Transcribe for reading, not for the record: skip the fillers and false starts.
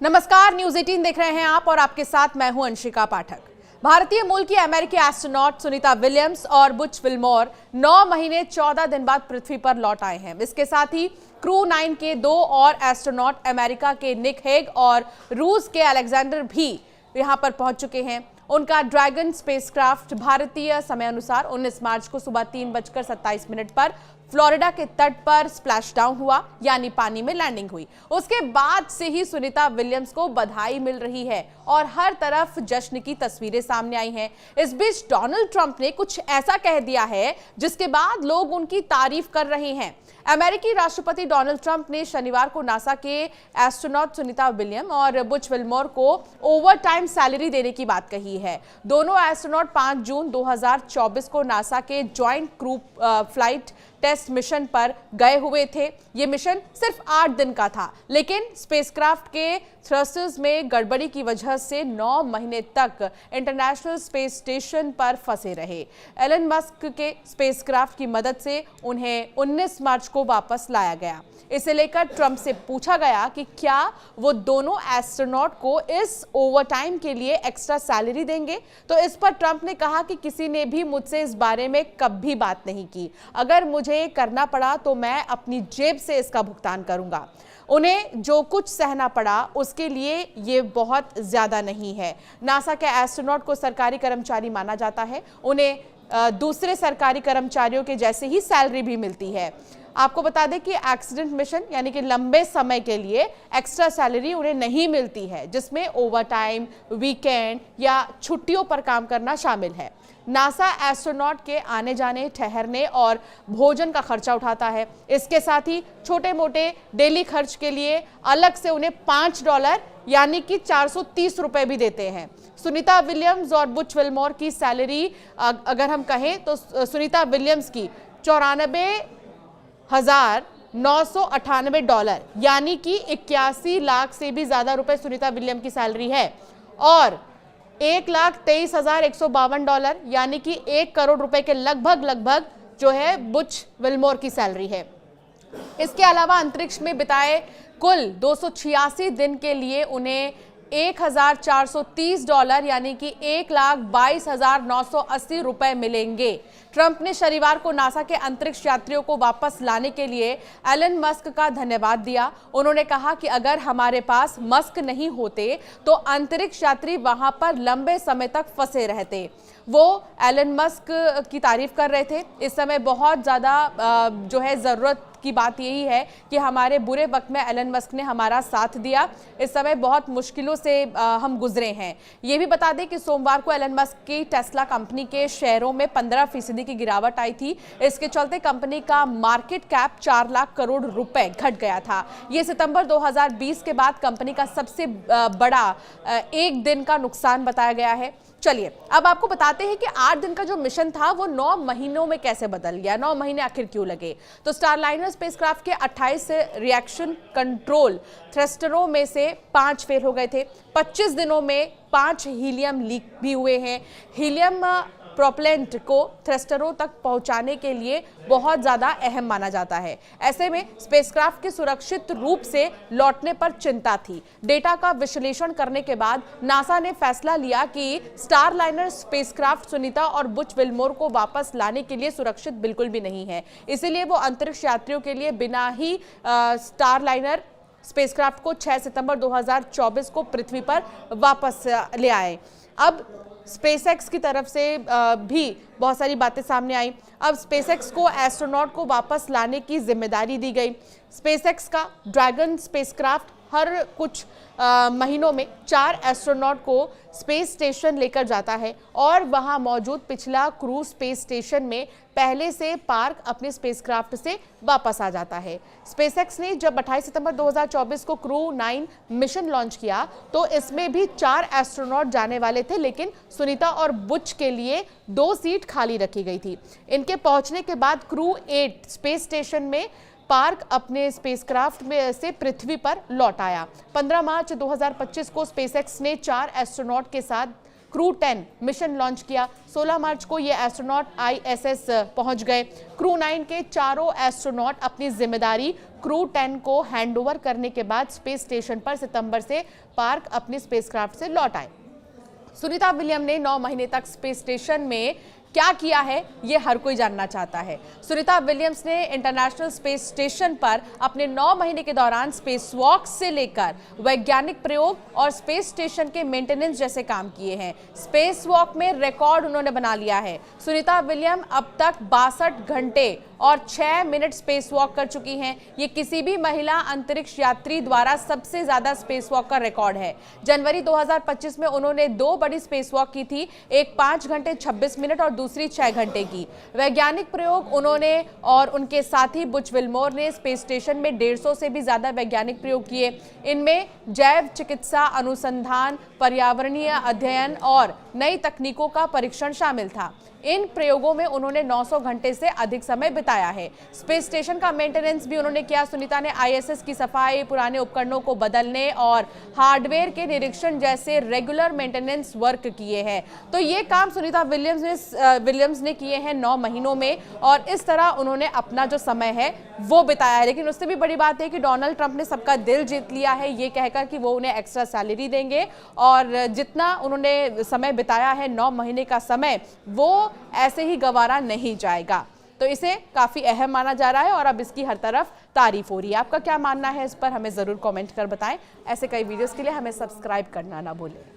नमस्कार, न्यूज 18 देख रहे हैं आप और आपके साथ मैं हूं अंशिका पाठक। भारतीय मूल की अमेरिकी एस्ट्रोनॉट सुनीता विलियम्स और बुच विल्मोर 9 महीने 14 दिन बाद पृथ्वी पर लौट आए हैं। इसके साथ ही क्रू 9 के 2 और एस्ट्रोनॉट अमेरिका के निक हेग और रूस के अलेक्जेंडर भी यहां पर पहुंच चुके हैं। उनका ड्रैगन स्पेसक्राफ्ट भारतीय समय अनुसार 19 मार्च को सुबह 3:27 पर फ्लोरिडा के तट पर स्प्लैश डाउन हुआ, यानी पानी में लैंडिंग हुई। उसके बाद से ही सुनीता विलियम्स को बधाई मिल रही है और हर तरफ जश्न की तस्वीरें सामने आई हैं। इस बीच डोनाल्ड ट्रंप ने कुछ ऐसा कह दिया है जिसके बाद लोग उनकी तारीफ कर रहे हैं। अमेरिकी राष्ट्रपति डोनाल्ड ट्रंप ने शनिवार को नासा के एस्ट्रोनॉट सुनीता विलियम और बुच विल्मोर को ओवरटाइम सैलरी देने की बात कही है। दोनों एस्ट्रोनॉट 5 जून 2024 को नासा के joint crew flight test mission पर गए हुए थे। यह मिशन सिर्फ 8 दिन का था, लेकिन स्पेसक्राफ्ट के थ्रस्टर्स में गड़बड़ी की वजह से 9 महीने तक इंटरनेशनल स्पेस स्टेशन पर फंसे रहे। एलन मस्क के स्पेसक्राफ्ट की मदद से उन्हें 19 मार्च को वापस लाया गया। इसे लेकर ट्रंप से पूछा गया कि क्या वो दोनों एस्ट्रोनॉट को इस ओवरटाइम के लिए एक्स्ट्रा सैलरी देंगे, तो इस पर ट्रंप ने कहा कि किसी ने भी मुझसे इस बारे में कभी बात नहीं की। अगर मुझे करना पड़ा तो मैं अपनी जेब से इसका भुगतान करूंगा। उन्हें जो कुछ सहना पड़ा उसके लिए ये बहुत ज्यादा नहीं है। नासा के एस्ट्रोनॉट को सरकारी कर्मचारी माना जाता है। उन्हें दूसरे सरकारी कर्मचारियों के जैसे ही सैलरी भी मिलती है। आपको बता दें कि एक्सीडेंट मिशन यानी कि लंबे समय के लिए एक्स्ट्रा सैलरी उन्हें नहीं मिलती है, जिसमें ओवरटाइम, वीकेंड या छुट्टियों पर काम करना शामिल है। नासा एस्ट्रोनॉट के आने जाने, ठहरने और भोजन का खर्चा उठाता है। इसके साथ ही छोटे मोटे डेली खर्च के लिए अलग से उन्हें $5 यानी कि 430 रुपए भी देते हैं। सुनीता विलियम्स और बुच विल्मोर की सैलरी अगर हम कहें तो सुनीता विलियम्स की $94,998 यानी कि 81 लाख से भी ज्यादा रुपए सुनीता विलियम की सैलरी है और $1,23,152 यानी कि 1 करोड़ रुपए के लगभग जो है बुच विल्मोर की सैलरी है। इसके अलावा अंतरिक्ष में बिताए कुल 286 दिन के लिए उन्हें $1,430 यानी कि 1,22,980 रुपए मिलेंगे। ट्रंप ने शनिवार को नासा के अंतरिक्ष यात्रियों को वापस लाने के लिए एलन मस्क का धन्यवाद दिया। उन्होंने कहा कि अगर हमारे पास मस्क नहीं होते तो अंतरिक्ष यात्री वहां पर लंबे समय तक फंसे रहते। वो एलन मस्क की तारीफ कर रहे थे। इस समय बहुत ज्यादा जो है जरूरत की बात यही है कि हमारे बुरे वक्त में एलन मस्क ने हमारा साथ दिया। इस समय बहुत मुश्किलों से हम गुजरे हैं। ये भी बता दें कि सोमवार को एलन मस्क की टेस्ला कंपनी के शेयरों में 15% की गिरावट आई थी। इसके चलते कंपनी का मार्केट कैप 4 लाख करोड़ रुपए घट गया था। ये सितंबर 2020 के बाद कंपनी का सबसे बड़ा एक दिन का नुकसान बताया गया है। चलिए अब आपको बताते हैं कि 8 दिन का जो मिशन था वो 9 महीनों में कैसे बदल गया। 9 महीने आखिर क्यों लगे? तो स्टारलाइनर स्पेसक्राफ्ट के 28 रिएक्शन कंट्रोल थ्रस्टरों में से 5 फेल हो गए थे। 25 दिनों में 5 हीलियम लीक भी हुए हैं। हीलियम प्रोपेलेंट को थ्रस्टरों तक पहुंचाने के लिए बहुत ज्यादा अहम माना जाता है। ऐसे में स्पेसक्राफ्ट के सुरक्षित रूप से लौटने पर चिंता थी। डेटा का विश्लेषण करने के बाद नासा ने फैसला लिया कि स्टारलाइनर स्पेसक्राफ्ट सुनीता और बुच विल्मोर को वापस लाने के लिए सुरक्षित बिल्कुल भी नहीं है। इसीलिए वो अंतरिक्ष यात्रियों के लिए बिना ही स्टारलाइनर स्पेसक्राफ्ट को 6 सितंबर 2024 को पृथ्वी पर वापस ले आए। अब स्पेसएक्स की तरफ से भी बहुत सारी बातें सामने आई। अब स्पेसएक्स को एस्ट्रोनॉट को वापस लाने की जिम्मेदारी दी गई। स्पेसएक्स का ड्रैगन स्पेसक्राफ्ट हर कुछ महीनों में 4 एस्ट्रोनॉट को स्पेस स्टेशन लेकर जाता है और वहां मौजूद पिछला क्रू स्पेस स्टेशन में पहले से पार्क अपने स्पेसक्राफ्ट से वापस आ जाता है। स्पेसएक्स ने जब 28 सितंबर 2024 को क्रू 9 मिशन लॉन्च किया तो इसमें भी 4 एस्ट्रोनॉट जाने वाले थे, लेकिन सुनीता और बुच के लिए 2 सीट खाली रखी गई थी। इनके पहुंचने के बाद क्रू 8 स्पेस स्टेशन में पार्क अपने स्पेसक्राफ्ट में से पृथ्वी पर लौट आया। 15 मार्च 2025 को स्पेसएक्स ने 4 एस्ट्रोनॉट के साथ क्रू 10 मिशन लॉन्च किया। 16 मार्च को ये एस्ट्रोनॉट ISS पहुंच गए। क्रू 9 के चारों एस्ट्रोनॉट अपनी जिम्मेदारी क्रू 10 को हैंडओवर करने के बाद स्पेस स्टेशन पर सितंबर से पार्क अपनी स्पेसक्राफ्ट से लौट आए। सुनीता विलियम ने 9 महीने तक स्पेस स्टेशन में क्या किया है, ये हर कोई जानना चाहता है। सुनीता विलियम्स ने इंटरनेशनल स्पेस स्टेशन पर अपने 9 महीने के दौरान स्पेस वॉक से लेकर वैज्ञानिक प्रयोग और स्पेस स्टेशन के मेंटेनेंस जैसे काम किए हैं। स्पेस वॉक में रिकॉर्ड उन्होंने बना लिया है। सुनीता विलियम अब तक 62 घंटे और 6 मिनट स्पेस वॉक कर चुकी हैं। ये किसी भी महिला अंतरिक्ष यात्री द्वारा सबसे ज्यादा स्पेस वॉक का रिकॉर्ड है। जनवरी 2025 में उन्होंने 2 बड़ी स्पेस वॉक की थी, एक 5 घंटे 26 मिनट और दूसरी 6 घंटे की। वैज्ञानिक प्रयोग उन्होंने और उनके साथी बुच विल्मोर ने स्पेस स्टेशन में 150 से भी ज्यादा वैज्ञानिक प्रयोग किए। इनमें जैव चिकित्सा अनुसंधान, पर्यावरणीय अध्ययन और नई तकनीकों का परीक्षण शामिल था। इन प्रयोगों में उन्होंने 900 घंटे से अधिक समय बिताया है। स्पेस स्टेशन का मेंटेनेंस भी उन्होंने किया। सुनीता ने ISS की सफाई, पुराने उपकरणों को बदलने और हार्डवेयर के निरीक्षण जैसे रेगुलर मेंटेनेंस वर्क किए हैं। तो ये काम सुनीता विलियम्स ने किए हैं 9 महीनों में, और इस तरह उन्होंने अपना जो समय है वो बिताया है। लेकिन उससे भी बड़ी बात है कि डोनाल्ड ट्रंप ने सबका दिल जीत लिया है, ये कहकर कि वो उन्हें एक्स्ट्रा सैलरी देंगे, और जितना उन्होंने समय बिताया है 9 महीने का समय, वो ऐसे ही गंवारा नहीं जाएगा। तो इसे काफी अहम माना जा रहा है और अब इसकी हर तरफ तारीफ हो रही है। आपका क्या मानना है इस पर हमें जरूर कमेंट कर बताएं। ऐसे कई वीडियोस के लिए हमें सब्सक्राइब करना ना भूलें।